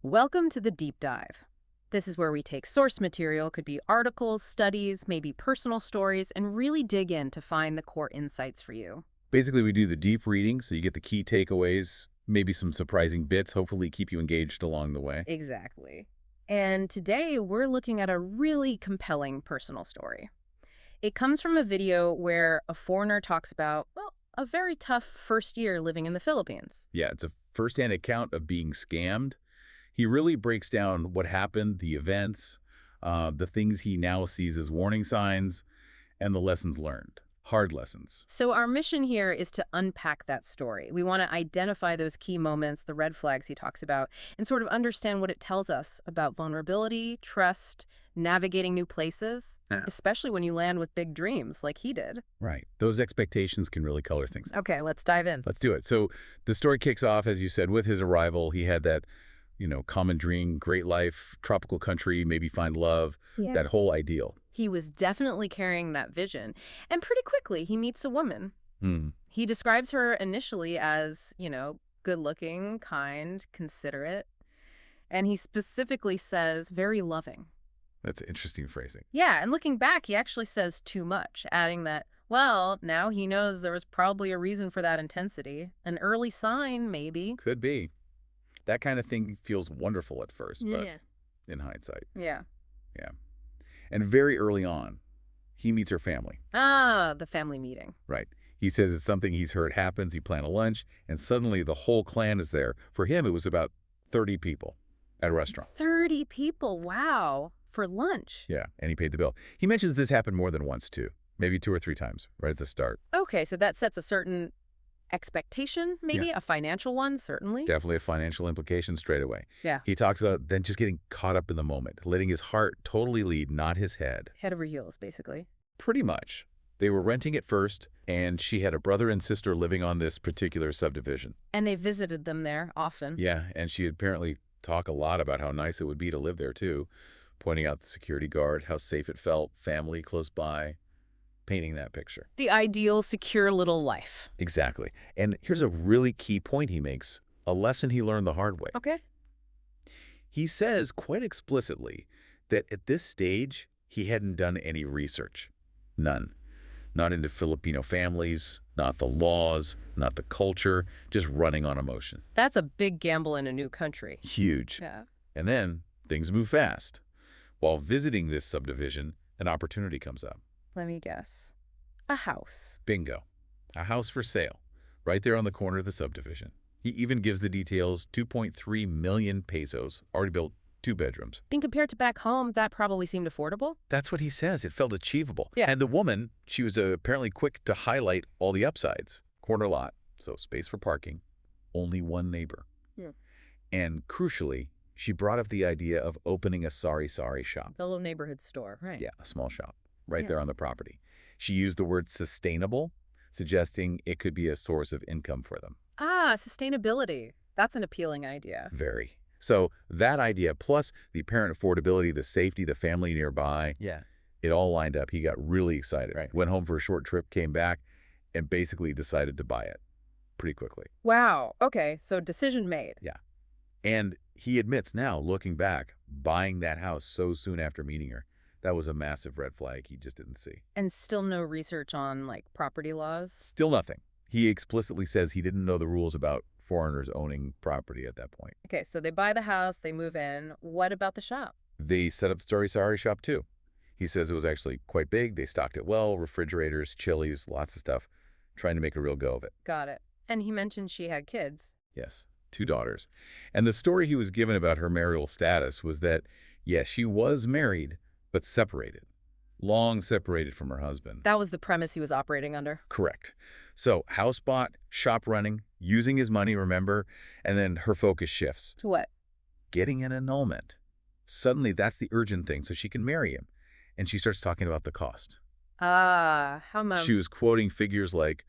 Welcome to the deep dive. This is where we take source material, could be articles, studies, maybe personal stories, and really dig in to find the core insights for you. Basically, we do the deep reading, so you get the key takeaways, maybe some surprising bits, hopefully keep you engaged along the way. Exactly. And today we're looking at a really compelling personal story. It comes from a video where a foreigner talks about, well, a very tough first year living in the Philippines. Yeah, it's a firsthand account of being scammed. He really breaks down what happened, the events, the things he now sees as warning signs, and the lessons learned. Hard lessons. So our mission here is to unpack that story. We want to identify those key moments, the red flags he talks about, and sort of understand what it tells us about vulnerability, trust, navigating new places, Yeah. especially when you land with big dreams like he did. Right. Those expectations can really color things. Okay, let's dive in. Let's do it. So the story kicks off, as you said, with his arrival. He had that, common dream, great life, tropical country, maybe find love, Yeah. that whole ideal. He was definitely carrying that vision. And pretty quickly, he meets a woman. Hmm. He describes her initially as, good-looking, kind, considerate. And he specifically says very loving. That's interesting phrasing. Yeah, and looking back, he actually says too much, adding that, well, now he knows there was probably a reason for that intensity. An early sign, maybe. Could be. That kind of thing feels wonderful at first, but Yeah. in hindsight. Yeah. Yeah. And very early on, he meets her family. Ah, the family meeting. Right. He says it's something he's heard happens. He planned a lunch, and suddenly the whole clan is there. For him, it was about 30 people at a restaurant. 30 people, wow, for lunch. Yeah, and he paid the bill. He mentions this happened more than once, too. Maybe 2 or 3 times, right at the start. Okay, so that sets a certain expectation, maybe a financial one, certainly. Definitely a financial implication straight away. Yeah. He talks about then just getting caught up in the moment, letting his heart totally lead, not his head. Head over heels, basically. Pretty much. They were renting it first, and she had a brother and sister living on this particular subdivision. And they visited them there often. Yeah, and she apparently talked a lot about how nice it would be to live there, too, pointing out the security guard, how safe it felt, family close by, painting that picture. The ideal, secure little life. Exactly. And here's a really key point he makes, a lesson he learned the hard way. Okay. He says quite explicitly that at this stage, he hadn't done any research. None. Not into Filipino families, not the laws, not the culture, just running on emotion. That's a big gamble in a new country. Huge. Yeah. And then things move fast. While visiting this subdivision, an opportunity comes up. Let me guess. A house. Bingo. A house for sale, right there on the corner of the subdivision. He even gives the details, 2.3 million pesos, already built, 2 bedrooms. Being compared to back home, that probably seemed affordable. That's what he says. It felt achievable. Yeah. And the woman, she was apparently quick to highlight all the upsides. Corner lot, so space for parking, only one neighbor. Yeah. And crucially, she brought up the idea of opening a sari-sari shop. The little neighborhood store, right? Yeah, a small shop, right Yeah. there on the property. She used the word sustainable, suggesting it could be a source of income for them. Ah, sustainability. That's an appealing idea. Very. So that idea, plus the apparent affordability, the safety, the family nearby, Yeah. it all lined up. He got really excited. Right. Went home for a short trip, came back, and basically decided to buy it pretty quickly. Wow. Okay, so decision made. Yeah. And he admits now, looking back, buying that house so soon after meeting her, that was a massive red flag he just didn't see. And still no research on, property laws? Still nothing. He explicitly says he didn't know the rules about foreigners owning property at that point. Okay, so they buy the house, they move in. What about the shop? They set up the sari-sari shop too. He says it was actually quite big. They stocked it well, refrigerators, chilies, lots of stuff, trying to make a real go of it. Got it. And he mentioned she had kids. Yes, 2 daughters. And the story he was given about her marital status was that, yes, she was married, but separated. Long separated from her husband. That was the premise he was operating under. Correct. So house bought, shop running, using his money, remember? And then her focus shifts. To what? Getting an annulment. Suddenly, that's the urgent thing, so she can marry him. And she starts talking about the cost. Ah, how much? She was quoting figures like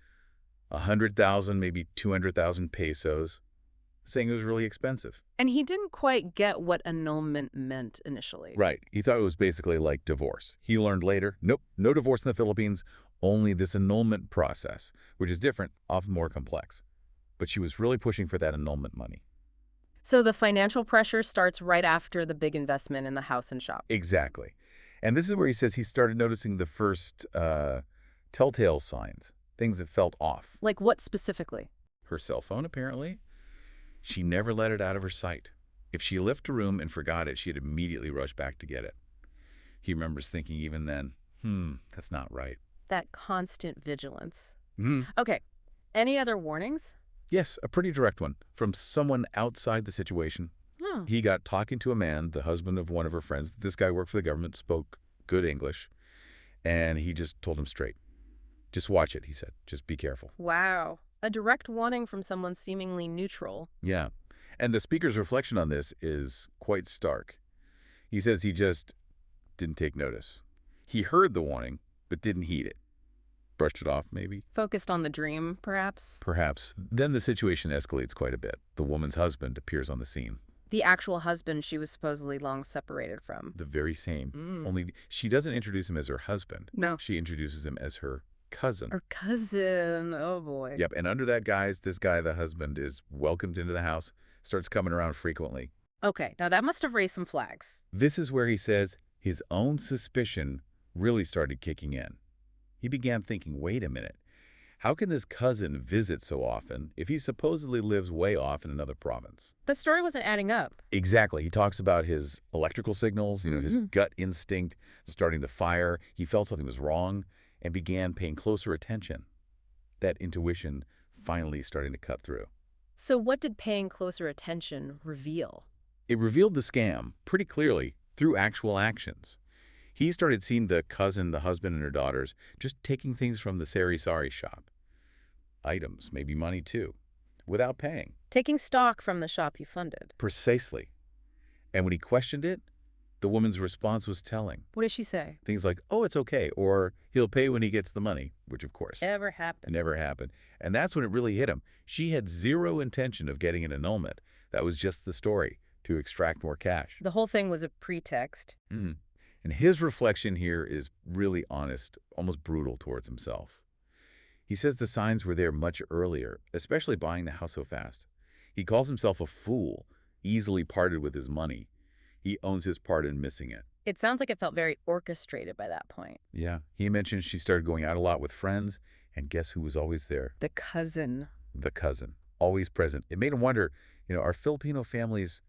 100,000, maybe 200,000 pesos, saying it was really expensive. And he didn't quite get what annulment meant initially. Right. He thought it was basically like divorce. He learned later, nope, no divorce in the Philippines, only this annulment process, which is different, often more complex. But she was really pushing for that annulment money. So the financial pressure starts right after the big investment in the house and shop. Exactly. And this is where he says he started noticing the first telltale signs, things that felt off. Like what specifically? Her cell phone, apparently. She never let it out of her sight. If she left a room and forgot it, she'd immediately rush back to get it. He remembers thinking even then, that's not right. That constant vigilance. Hmm. Okay. Any other warnings? Yes, a pretty direct one from someone outside the situation. Hmm. He got talking to a man, the husband of one of her friends. This guy worked for the government, spoke good English, and he just told him straight. Just watch it, he said. Just be careful. Wow. A direct warning from someone seemingly neutral. Yeah. And the speaker's reflection on this is quite stark. He says he just didn't take notice. He heard the warning, but didn't heed it. Brushed it off, maybe? Focused on the dream, perhaps? Perhaps. Then the situation escalates quite a bit. The woman's husband appears on the scene. The actual husband she was supposedly long separated from. The very same. Mm. Only she doesn't introduce him as her husband. No. She introduces him as her cousin. Her cousin. Oh, boy. Yep, and under that guise, this guy, the husband, is welcomed into the house, starts coming around frequently. Okay, now that must have raised some flags. This is where he says his own suspicion really started kicking in. He began thinking, wait a minute, how can this cousin visit so often if he supposedly lives way off in another province? The story wasn't adding up. Exactly. He talks about his electrical signals, his gut instinct, starting the fire. He felt something was wrong and began paying closer attention. That intuition finally starting to cut through. So what did paying closer attention reveal? It revealed the scam pretty clearly through actual actions. He started seeing the cousin, the husband, and her daughters just taking things from the sari-sari shop. Items, maybe money too, without paying. Taking stock from the shop you funded. Precisely. And when he questioned it, the woman's response was telling. What did she say? Things like, oh, it's okay, or he'll pay when he gets the money, which of course Never happened. never happened. And that's when it really hit him. She had zero intention of getting an annulment. That was just the story, to extract more cash. The whole thing was a pretext. And his reflection here is really honest, almost brutal towards himself. He says the signs were there much earlier, especially buying the house so fast. He calls himself a fool, easily parted with his money. He owns his part in missing it. It sounds like it felt very orchestrated by that point. Yeah, he mentions she started going out a lot with friends, and guess who was always there? The cousin. The cousin, always present. It made him wonder, are Filipino families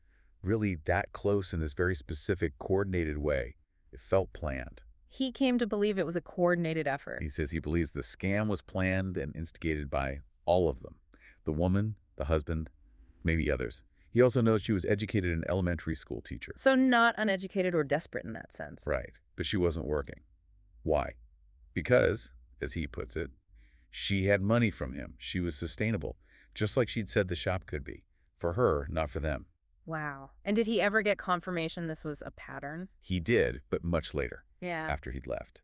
really that close in this very specific, coordinated way? It felt planned. He came to believe it was a coordinated effort. He says he believes the scam was planned and instigated by all of them. The woman, the husband, maybe others. He also knows she was educated an elementary school teacher. So not uneducated or desperate in that sense. Right, but she wasn't working. Why? Because, as he puts it, she had money from him. She was sustainable, just like she'd said the shop could be. For her, not for them. Wow. And did he ever get confirmation this was a pattern? He did, but much later, Yeah. after he'd left.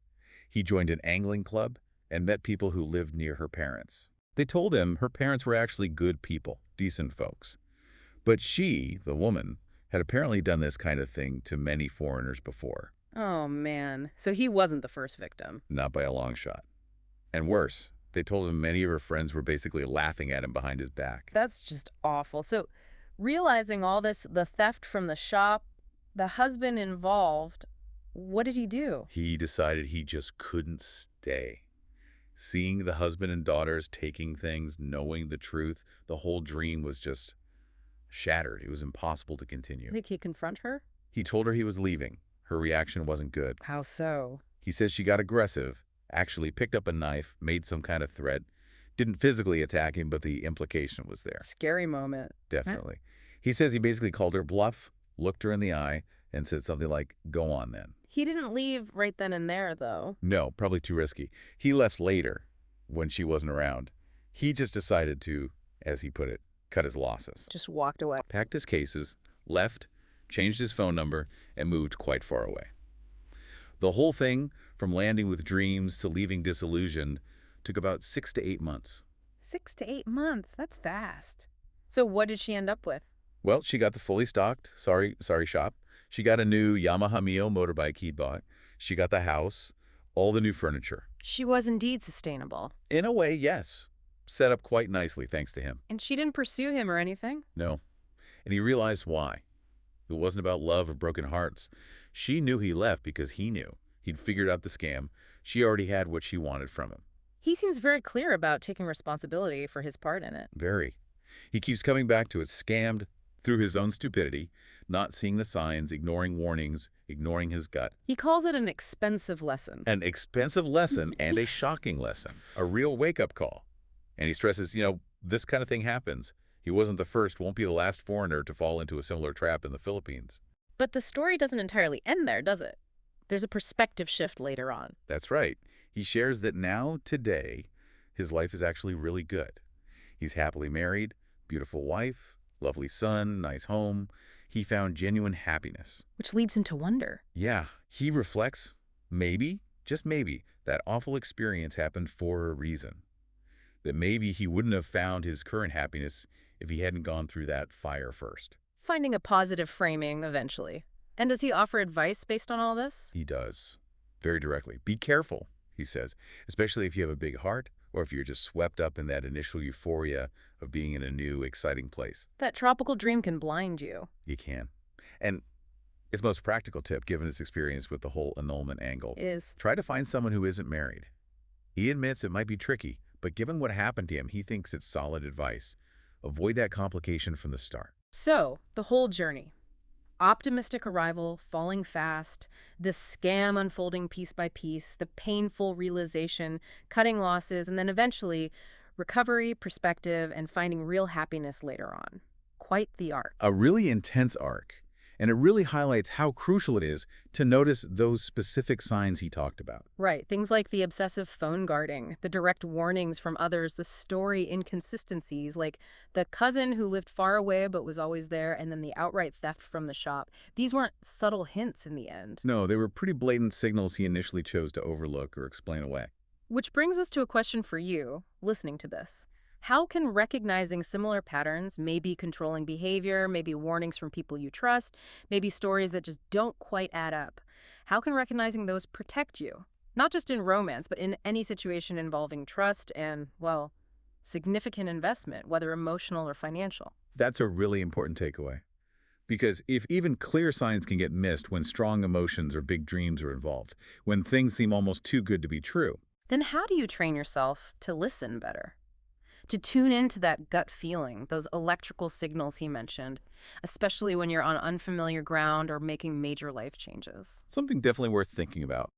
He joined an angling club and met people who lived near her parents. They told him her parents were actually good people, decent folks. But she, the woman, had apparently done this kind of thing to many foreigners before. Oh, man. So he wasn't the first victim. Not by a long shot. And worse, they told him many of her friends were basically laughing at him behind his back. That's just awful. So realizing all this, the theft from the shop, the husband involved, what did he do? He decided he just couldn't stay. Seeing the husband and daughters taking things, knowing the truth, the whole dream was just shattered. It was impossible to continue. Think he confront her? He told her he was leaving. Her reaction wasn't good. How so? He says she got aggressive, actually picked up a knife, made some kind of threat. Didn't physically attack him, but the implication was there. Scary moment. Definitely. He says he basically called her bluff, looked her in the eye, and said something like, go on then. He didn't leave right then and there, though. No, probably too risky. He left later, when she wasn't around. He just decided to, as he put it, cut his losses. Just walked away. Packed his cases, left, changed his phone number, and moved quite far away. The whole thing, from landing with dreams to leaving disillusioned, took about 6 to 8 months. 6 to 8 months. That's fast. So what did she end up with? Well, she got the fully stocked sorry shop. She got a new Yamaha Mio motorbike he'd bought. She got the house, all the new furniture. She was indeed sustainable. In a way, yes. Set up quite nicely, thanks to him. And she didn't pursue him or anything? No. And he realized why. It wasn't about love or broken hearts. She knew he left because he knew. He'd figured out the scam. She already had what she wanted from him. He seems very clear about taking responsibility for his part in it. Very. He keeps coming back to it, scammed through his own stupidity, not seeing the signs, ignoring warnings, ignoring his gut. He calls it an expensive lesson. An expensive lesson and a shocking lesson, a real wake-up call. And he stresses, this kind of thing happens. He wasn't the first, won't be the last foreigner to fall into a similar trap in the Philippines. But the story doesn't entirely end there, does it? There's a perspective shift later on. That's right. He shares that now, today, his life is actually really good. He's happily married, beautiful wife, lovely son, nice home. He found genuine happiness. Which leads him to wonder. Yeah, he reflects, maybe, just maybe, that awful experience happened for a reason. That maybe he wouldn't have found his current happiness if he hadn't gone through that fire first. Finding a positive framing eventually. And does he offer advice based on all this? He does, very directly. Be careful, he says, especially if you have a big heart or if you're just swept up in that initial euphoria of being in a new, exciting place. That tropical dream can blind you. You can. And his most practical tip, given his experience with the whole annulment angle, Is try to find someone who isn't married. He admits it might be tricky, but given what happened to him, he thinks it's solid advice. Avoid that complication from the start. so, the whole journey. Optimistic arrival, falling fast, the scam unfolding piece by piece, the painful realization, cutting losses, and then eventually recovery, perspective, and finding real happiness later on. Quite the arc. A really intense arc, and it really highlights how crucial it is to notice those specific signs he talked about. Right, things like the obsessive phone guarding, the direct warnings from others, the story inconsistencies, like the cousin who lived far away but was always there, and then the outright theft from the shop. These weren't subtle hints in the end. No, they were pretty blatant signals he initially chose to overlook or explain away. Which brings us to a question for you, listening to this. How can recognizing similar patterns, maybe controlling behavior, maybe warnings from people you trust, maybe stories that just don't quite add up, how can recognizing those protect you? Not just in romance, but in any situation involving trust and, well, significant investment, whether emotional or financial. That's a really important takeaway. Because if even clear signs can get missed when strong emotions or big dreams are involved, when things seem almost too good to be true, Then how do you train yourself to listen better? To tune into that gut feeling, those electrical signals he mentioned, especially when you're on unfamiliar ground or making major life changes. something definitely worth thinking about.